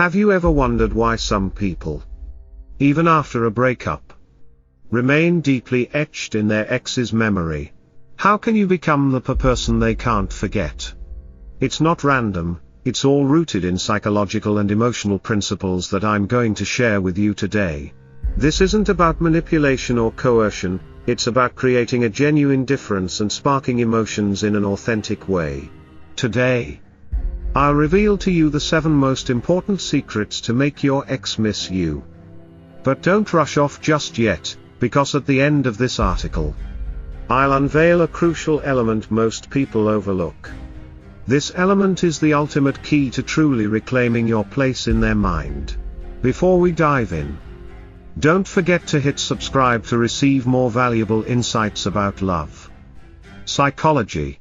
Have you ever wondered why some people, even after a breakup, remain deeply etched in their ex's memory? How can you become the person they can't forget? It's not random, it's all rooted in psychological and emotional principles that I'm going to share with you today. This isn't about manipulation or coercion, it's about creating a genuine difference and sparking emotions in an authentic way. Today, I'll reveal to you the 7 most important secrets to make your ex miss you. But don't rush off just yet, because at the end of this article, I'll unveil a crucial element most people overlook. This element is the ultimate key to truly reclaiming your place in their mind. Before we dive in, don't forget to hit subscribe to receive more valuable insights about love, psychology,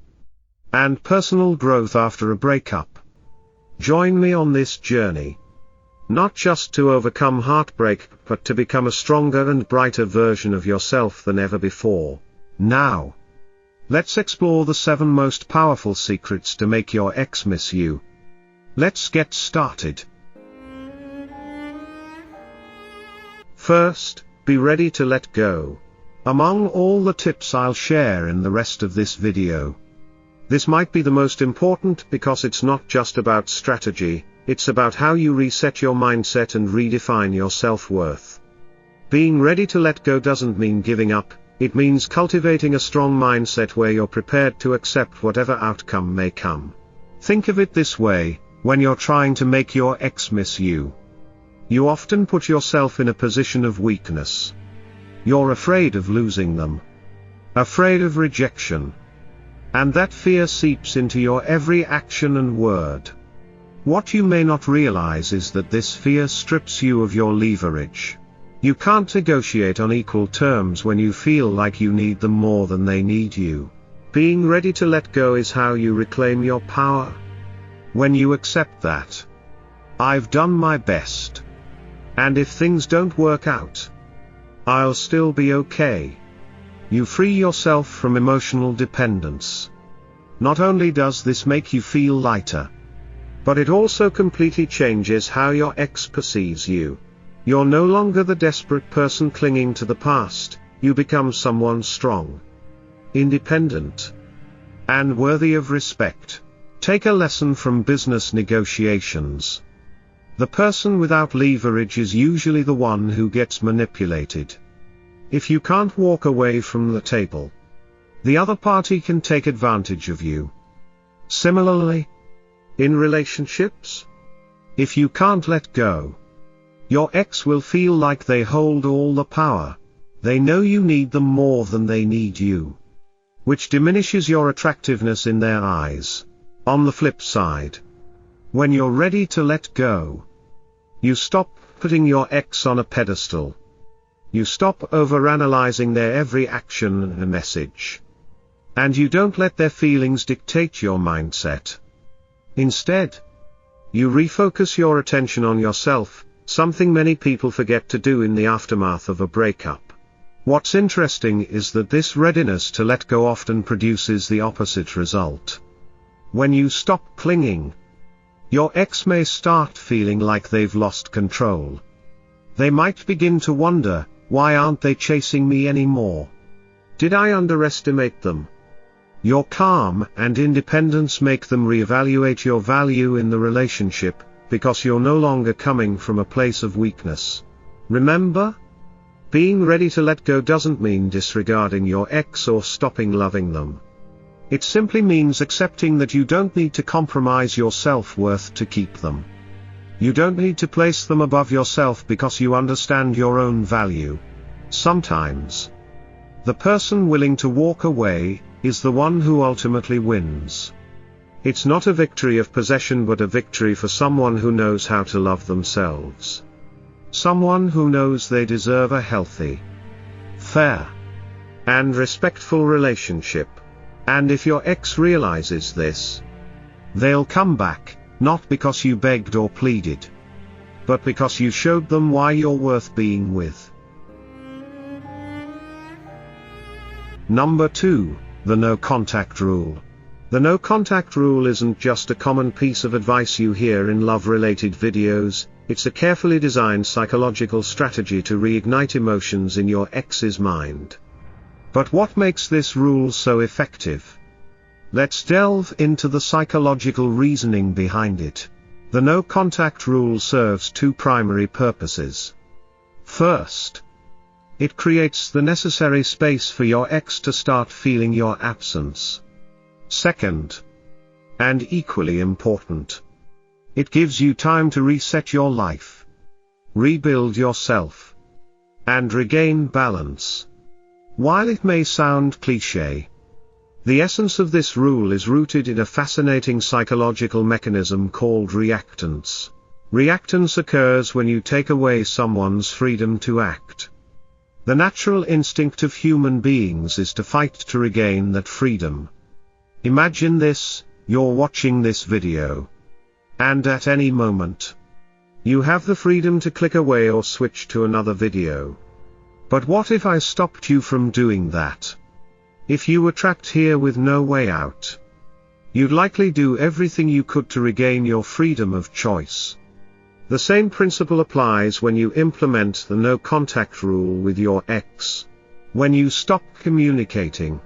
and personal growth after a breakup. Join me on this journey, not just to overcome heartbreak, but to become a stronger and brighter version of yourself than ever before. Now, let's explore the 7 most powerful secrets to make your ex miss you. Let's get started. First, be ready to let go. Among all the tips I'll share in the rest of this video, this might be the most important because it's not just about strategy, it's about how you reset your mindset and redefine your self-worth. Being ready to let go doesn't mean giving up, it means cultivating a strong mindset where you're prepared to accept whatever outcome may come. Think of it this way: when you're trying to make your ex miss you, you often put yourself in a position of weakness. You're afraid of losing them, afraid of rejection, and that fear seeps into your every action and word. What you may not realize is that this fear strips you of your leverage. You can't negotiate on equal terms when you feel like you need them more than they need you. Being ready to let go is how you reclaim your power. When you accept that, I've done my best, and if things don't work out, I'll still be okay, you free yourself from emotional dependence. Not only does this make you feel lighter, but it also completely changes how your ex perceives you. You're no longer the desperate person clinging to the past, you become someone strong, independent, and worthy of respect. Take a lesson from business negotiations. The person without leverage is usually the one who gets manipulated. If you can't walk away from the table, the other party can take advantage of you. Similarly, in relationships, if you can't let go, your ex will feel like they hold all the power. They know you need them more than they need you, which diminishes your attractiveness in their eyes. On the flip side, when you're ready to let go, you stop putting your ex on a pedestal. You stop overanalyzing their every action and message. And you don't let their feelings dictate your mindset. Instead, you refocus your attention on yourself, something many people forget to do in the aftermath of a breakup. What's interesting is that this readiness to let go often produces the opposite result. When you stop clinging, your ex may start feeling like they've lost control. They might begin to wonder, why aren't they chasing me anymore? Did I underestimate them? Your calm and independence make them reevaluate your value in the relationship, because you're no longer coming from a place of weakness. Remember, being ready to let go doesn't mean disregarding your ex or stopping loving them. It simply means accepting that you don't need to compromise your self-worth to keep them. You don't need to place them above yourself because you understand your own value. Sometimes, the person willing to walk away is the one who ultimately wins. It's not a victory of possession but a victory for someone who knows how to love themselves. Someone who knows they deserve a healthy, fair, and respectful relationship. And if your ex realizes this, they'll come back, not because you begged or pleaded, but because you showed them why you're worth being with. Number 2, the no contact rule. The no contact rule isn't just a common piece of advice you hear in love-related videos, it's a carefully designed psychological strategy to reignite emotions in your ex's mind. But what makes this rule so effective? Let's delve into the psychological reasoning behind it. The no contact rule serves two primary purposes. First, it creates the necessary space for your ex to start feeling your absence. Second, and equally important, it gives you time to reset your life, rebuild yourself, and regain balance. While it may sound cliché, the essence of this rule is rooted in a fascinating psychological mechanism called reactance. Reactance occurs when you take away someone's freedom to act. The natural instinct of human beings is to fight to regain that freedom. Imagine this: you're watching this video, and at any moment, you have the freedom to click away or switch to another video. But what if I stopped you from doing that? If you were trapped here with no way out, you'd likely do everything you could to regain your freedom of choice. The same principle applies when you implement the no contact rule with your ex. When you stop communicating,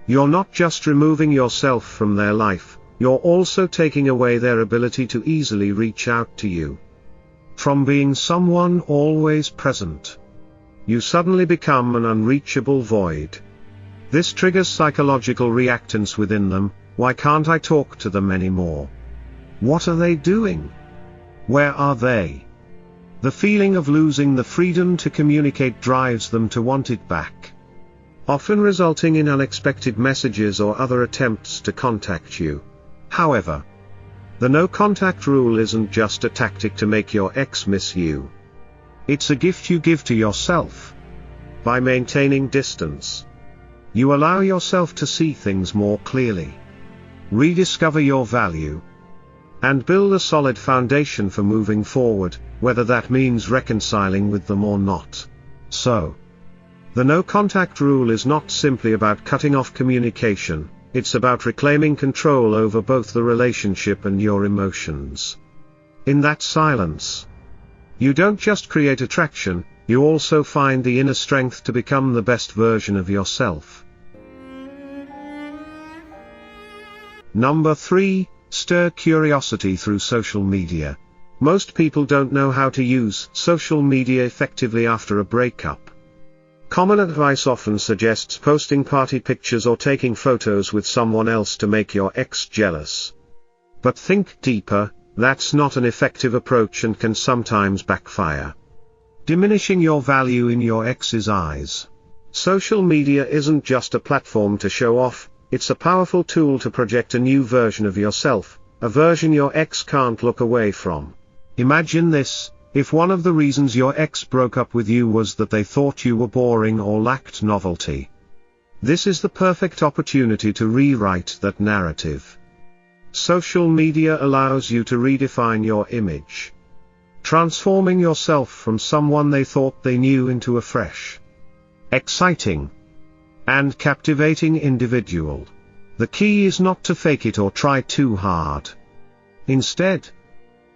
you're not just removing yourself from their life, you're also taking away their ability to easily reach out to you. From being someone always present, you suddenly become an unreachable void. This triggers psychological reactance within them. Why can't I talk to them anymore? What are they doing? Where are they? The feeling of losing the freedom to communicate drives them to want it back, often resulting in unexpected messages or other attempts to contact you. However, the no contact rule isn't just a tactic to make your ex miss you. It's a gift you give to yourself. By maintaining distance, you allow yourself to see things more clearly, rediscover your value, and build a solid foundation for moving forward, whether that means reconciling with them or not. So, the no contact rule is not simply about cutting off communication, it's about reclaiming control over both the relationship and your emotions. In that silence, you don't just create attraction, you also find the inner strength to become the best version of yourself. Number 3. Stir curiosity through social media. Most people don't know how to use social media effectively after a breakup. Common advice often suggests posting party pictures or taking photos with someone else to make your ex jealous. But think deeper, that's not an effective approach and can sometimes backfire, diminishing your value in your ex's eyes. Social media isn't just a platform to show off, it's a powerful tool to project a new version of yourself, a version your ex can't look away from. Imagine this: if one of the reasons your ex broke up with you was that they thought you were boring or lacked novelty, this is the perfect opportunity to rewrite that narrative. Social media allows you to redefine your image, transforming yourself from someone they thought they knew into a fresh, exciting, and captivating individual. The key is not to fake it or try too hard. Instead,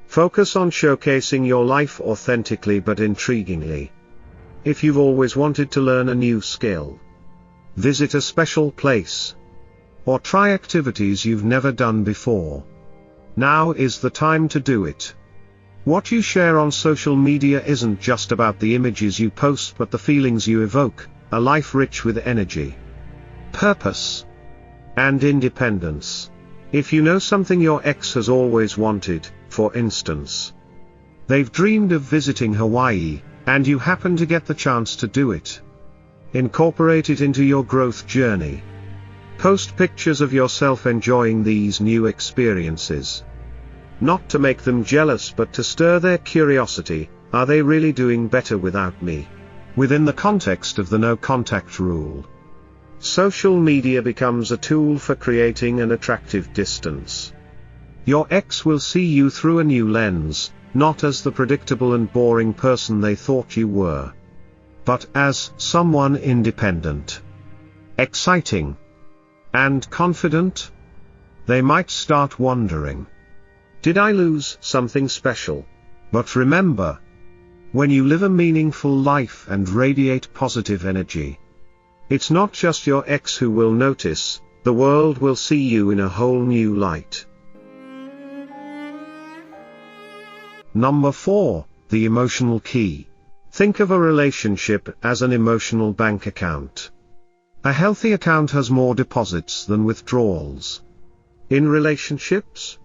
focus on showcasing your life authentically but intriguingly. If you've always wanted to learn a new skill, visit a special place, or try activities you've never done before, now is the time to do it. What you share on social media isn't just about the images you post but the feelings you evoke, a life rich with energy, purpose, and independence. If you know something your ex has always wanted, for instance, they've dreamed of visiting Hawaii, and you happen to get the chance to do it, incorporate it into your growth journey. Post pictures of yourself enjoying these new experiences. Not to make them jealous but to stir their curiosity: are they really doing better without me? Within the context of the no contact rule, social media becomes a tool for creating an attractive distance. Your ex will see you through a new lens, not as the predictable and boring person they thought you were, but as someone independent, exciting, and confident. They might start wondering, did I lose something special? But remember, when you live a meaningful life and radiate positive energy, it's not just your ex who will notice, the world will see you in a whole new light. Number 4, the emotional key. Think of a relationship as an emotional bank account. A healthy account has more deposits than withdrawals. In relationships,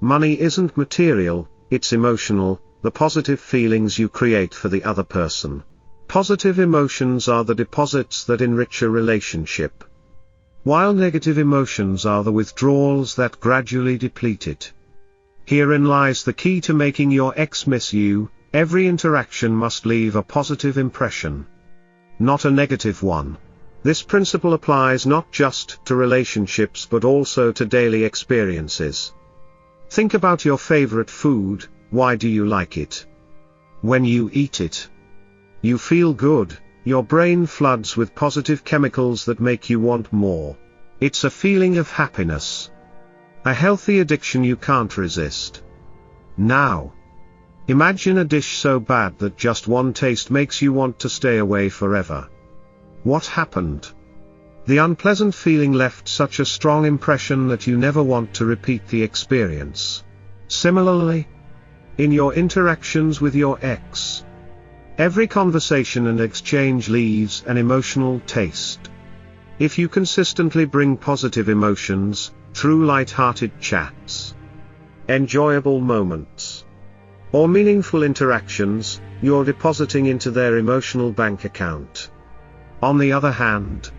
money isn't material, it's emotional, the positive feelings you create for the other person. Positive emotions are the deposits that enrich a relationship, while negative emotions are the withdrawals that gradually deplete it. Herein lies the key to making your ex miss you. Every interaction must leave a positive impression, not a negative one. This principle applies not just to relationships but also to daily experiences. Think about your favorite food. Why do you like it? When you eat it, you feel good, your brain floods with positive chemicals that make you want more. It's a feeling of happiness, a healthy addiction you can't resist. Now, imagine a dish so bad that just one taste makes you want to stay away forever. What happened? The unpleasant feeling left such a strong impression that you never want to repeat the experience. Similarly, in your interactions with your ex, every conversation and exchange leaves an emotional taste. If you consistently bring positive emotions, through light-hearted chats, enjoyable moments, or meaningful interactions, you're depositing into their emotional bank account. On the other hand,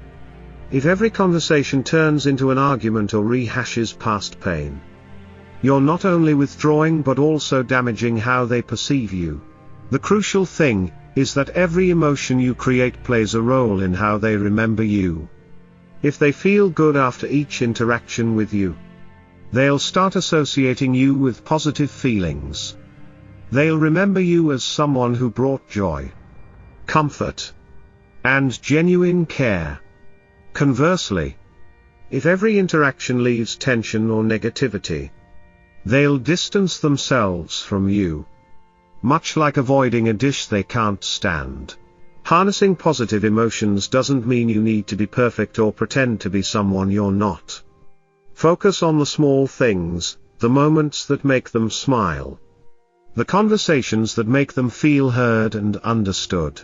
if every conversation turns into an argument or rehashes past pain, you're not only withdrawing but also damaging how they perceive you. The crucial thing is that every emotion you create plays a role in how they remember you. If they feel good after each interaction with you, they'll start associating you with positive feelings. They'll remember you as someone who brought joy, comfort, and genuine care. Conversely, if every interaction leaves tension or negativity, they'll distance themselves from you, much like avoiding a dish they can't stand. Harnessing positive emotions doesn't mean you need to be perfect or pretend to be someone you're not. Focus on the small things, the moments that make them smile, the conversations that make them feel heard and understood.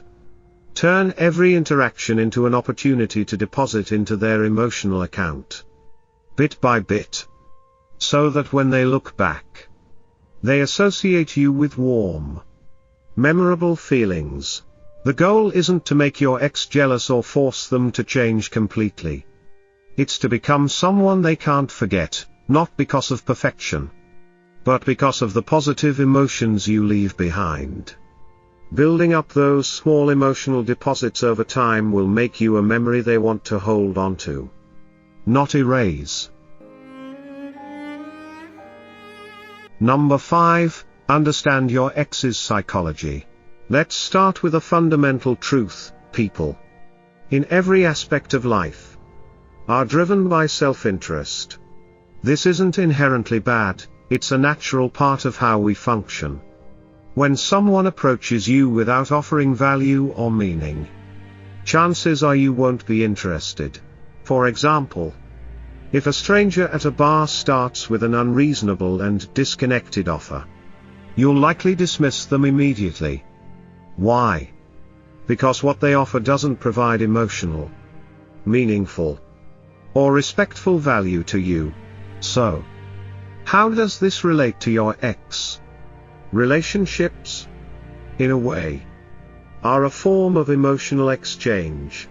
Turn every interaction into an opportunity to deposit into their emotional account, bit by bit, so that when they look back, they associate you with warm, memorable feelings. The goal isn't to make your ex jealous or force them to change completely. It's to become someone they can't forget, not because of perfection, but because of the positive emotions you leave behind. Building up those small emotional deposits over time will make you a memory they want to hold on to, not erase. Number 5, understand your ex's psychology. Let's start with a fundamental truth. People, in every aspect of life, are driven by self-interest. This isn't inherently bad, it's a natural part of how we function. When someone approaches you without offering value or meaning, chances are you won't be interested. For example, if a stranger at a bar starts with an unreasonable and disconnected offer, you'll likely dismiss them immediately. Why? Because what they offer doesn't provide emotional, meaningful, or respectful value to you. So, how does this relate to your ex? Relationships, in a way, are a form of emotional exchange.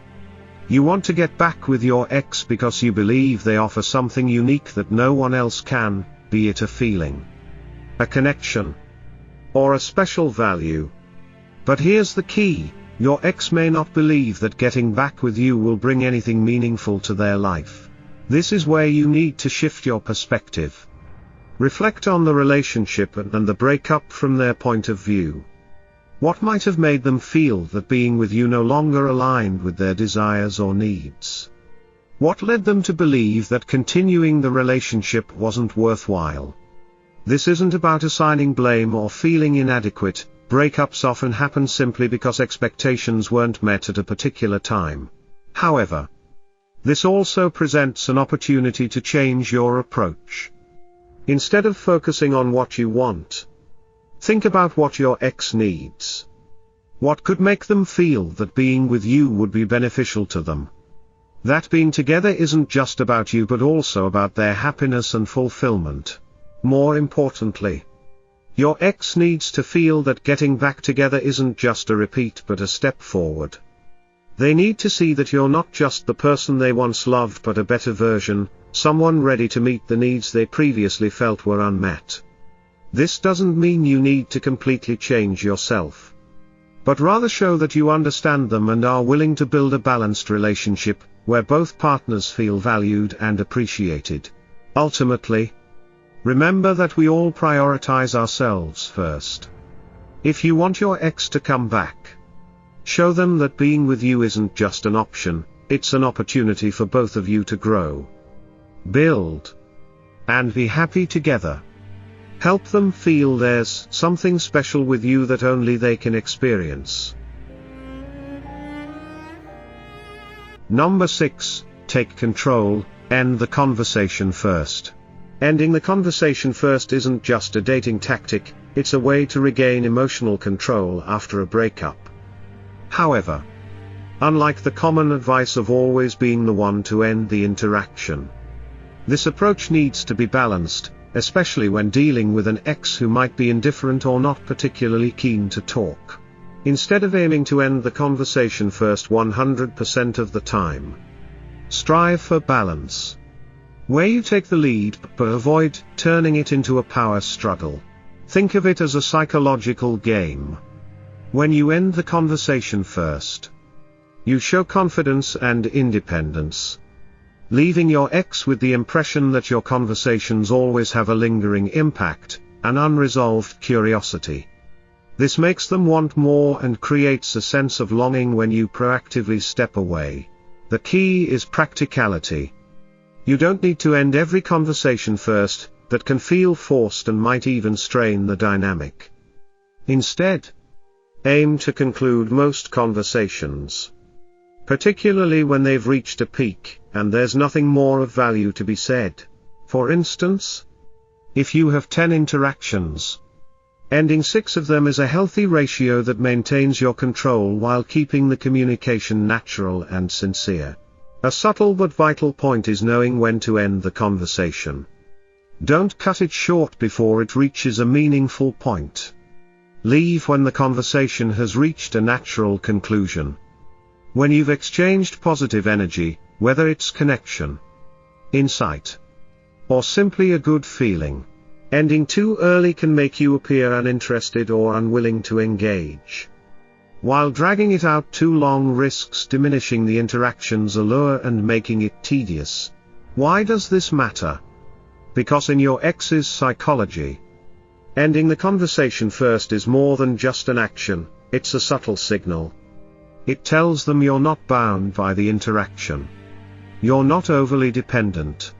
You want to get back with your ex because you believe they offer something unique that no one else can, be it a feeling, a connection, or a special value. But here's the key, your ex may not believe that getting back with you will bring anything meaningful to their life. This is where you need to shift your perspective. Reflect on the relationship and the breakup from their point of view. What might have made them feel that being with you no longer aligned with their desires or needs? What led them to believe that continuing the relationship wasn't worthwhile? This isn't about assigning blame or feeling inadequate. Breakups often happen simply because expectations weren't met at a particular time. However, this also presents an opportunity to change your approach. Instead of focusing on what you want, think about what your ex needs. What could make them feel that being with you would be beneficial to them? That being together isn't just about you but also about their happiness and fulfillment. More importantly, your ex needs to feel that getting back together isn't just a repeat but a step forward. They need to see that you're not just the person they once loved but a better version, someone ready to meet the needs they previously felt were unmet. This doesn't mean you need to completely change yourself, but rather show that you understand them and are willing to build a balanced relationship, where both partners feel valued and appreciated. Ultimately, remember that we all prioritize ourselves first. If you want your ex to come back, show them that being with you isn't just an option, it's an opportunity for both of you to grow, build, and be happy together. Help them feel there's something special with you that only they can experience. Number 6, take control, end the conversation first. Ending the conversation first isn't just a dating tactic, it's a way to regain emotional control after a breakup. However, unlike the common advice of always being the one to end the interaction, this approach needs to be balanced, especially when dealing with an ex who might be indifferent or not particularly keen to talk. Instead of aiming to end the conversation first 100% of the time, strive for balance, where you take the lead but avoid turning it into a power struggle. Think of it as a psychological game. When you end the conversation first, you show confidence and independence, leaving your ex with the impression that your conversations always have a lingering impact, an unresolved curiosity. This makes them want more and creates a sense of longing when you proactively step away. The key is practicality. You don't need to end every conversation first, that can feel forced and might even strain the dynamic. Instead, aim to conclude most conversations, particularly when they've reached a peak, and there's nothing more of value to be said. For instance, if you have 10 interactions, ending 6 of them is a healthy ratio that maintains your control while keeping the communication natural and sincere. A subtle but vital point is knowing when to end the conversation. Don't cut it short before it reaches a meaningful point. Leave when the conversation has reached a natural conclusion. When you've exchanged positive energy, whether it's connection, insight, or simply a good feeling. Ending too early can make you appear uninterested or unwilling to engage, while dragging it out too long risks diminishing the interaction's allure and making it tedious. Why does this matter? Because in your ex's psychology, ending the conversation first is more than just an action, it's a subtle signal. It tells them you're not bound by the interaction, you're not overly dependent,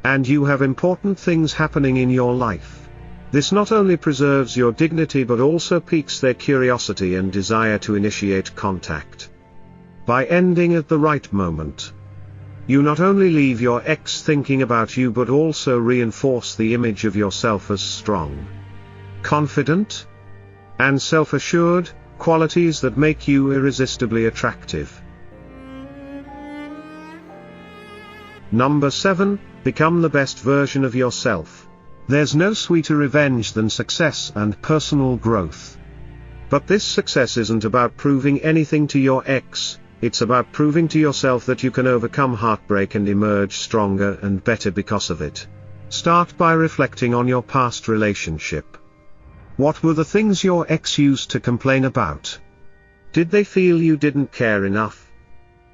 and you have important things happening in your life. This not only preserves your dignity but also piques their curiosity and desire to initiate contact. By ending at the right moment, you not only leave your ex thinking about you but also reinforce the image of yourself as strong, confident, and self-assured, qualities that make you irresistibly attractive. Number 7, become the best version of yourself. There's no sweeter revenge than success and personal growth. But this success isn't about proving anything to your ex, it's about proving to yourself that you can overcome heartbreak and emerge stronger and better because of it. Start by reflecting on your past relationship. What were the things your ex used to complain about? Did they feel you didn't care enough?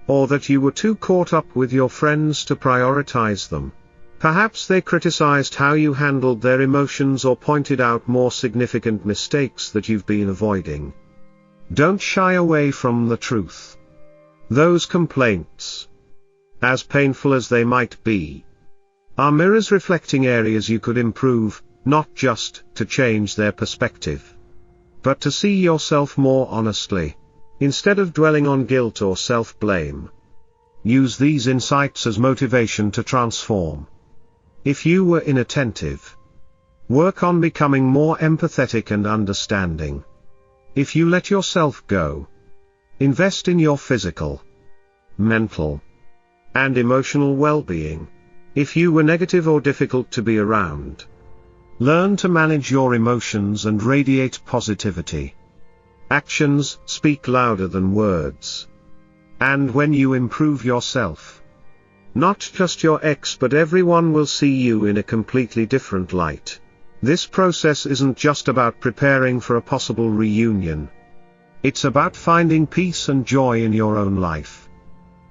Or that you were too caught up with your friends to prioritize them? Perhaps they criticized how you handled their emotions or pointed out more significant mistakes that you've been avoiding. Don't shy away from the truth. Those complaints, as painful as they might be, are mirrors reflecting areas you could improve, not just to change their perspective, but to see yourself more honestly, instead of dwelling on guilt or self-blame. Use these insights as motivation to transform. If you were inattentive, work on becoming more empathetic and understanding. If you let yourself go, invest in your physical, mental, and emotional well-being. If you were negative or difficult to be around, learn to manage your emotions and radiate positivity. Actions speak louder than words. And when you improve yourself, not just your ex but everyone will see you in a completely different light. This process isn't just about preparing for a possible reunion. It's about finding peace and joy in your own life.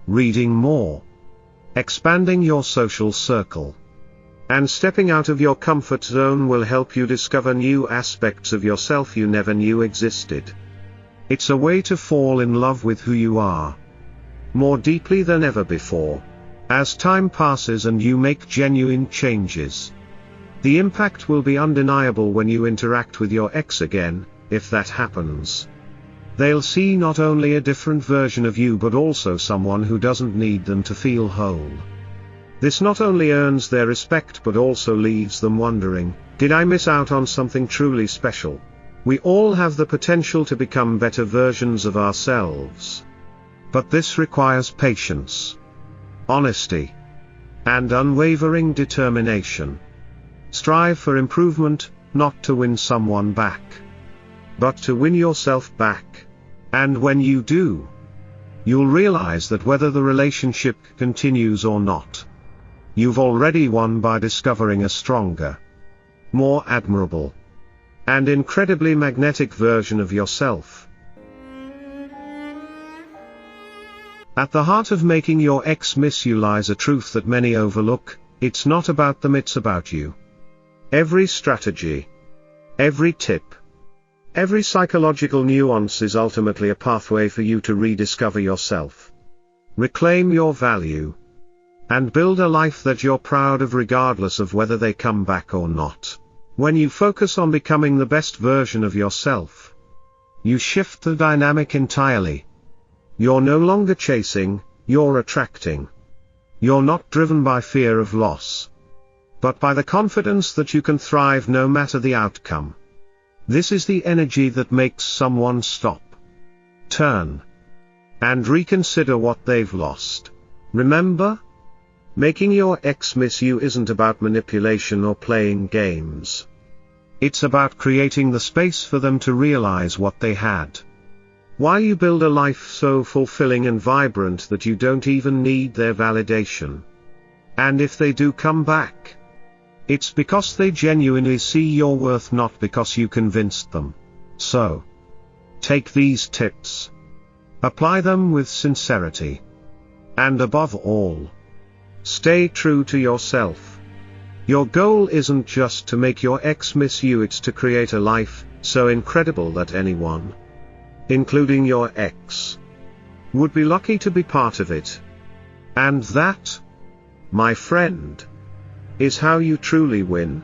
Reading more, expanding your social circle, and stepping out of your comfort zone will help you discover new aspects of yourself you never knew existed. It's a way to fall in love with who you are, more deeply than ever before. As time passes and you make genuine changes, the impact will be undeniable when you interact with your ex again, if that happens. They'll see not only a different version of you but also someone who doesn't need them to feel whole. This not only earns their respect but also leaves them wondering, did I miss out on something truly special? We all have the potential to become better versions of ourselves. But this requires patience, honesty, and unwavering determination. Strive for improvement, not to win someone back, but to win yourself back. And when you do, you'll realize that whether the relationship continues or not, you've already won by discovering a stronger, more admirable, and incredibly magnetic version of yourself. At the heart of making your ex miss you lies a truth that many overlook: it's not about them, it's about you. Every strategy, every tip, every psychological nuance is ultimately a pathway for you to rediscover yourself, reclaim your value, and build a life that you're proud of regardless of whether they come back or not. When you focus on becoming the best version of yourself, you shift the dynamic entirely. You're no longer chasing, you're attracting. You're not driven by fear of loss, but by the confidence that you can thrive no matter the outcome. This is the energy that makes someone stop, turn, and reconsider what they've lost. Remember, making your ex miss you isn't about manipulation or playing games. It's about creating the space for them to realize what they had, while you build a life so fulfilling and vibrant that you don't even need their validation. And if they do come back, it's because they genuinely see your worth, not because you convinced them. So, take these tips, apply them with sincerity, and above all, stay true to yourself. Your goal isn't just to make your ex miss you, it's to create a life so incredible that anyone, including your ex, would be lucky to be part of it. And that, my friend, is how you truly win.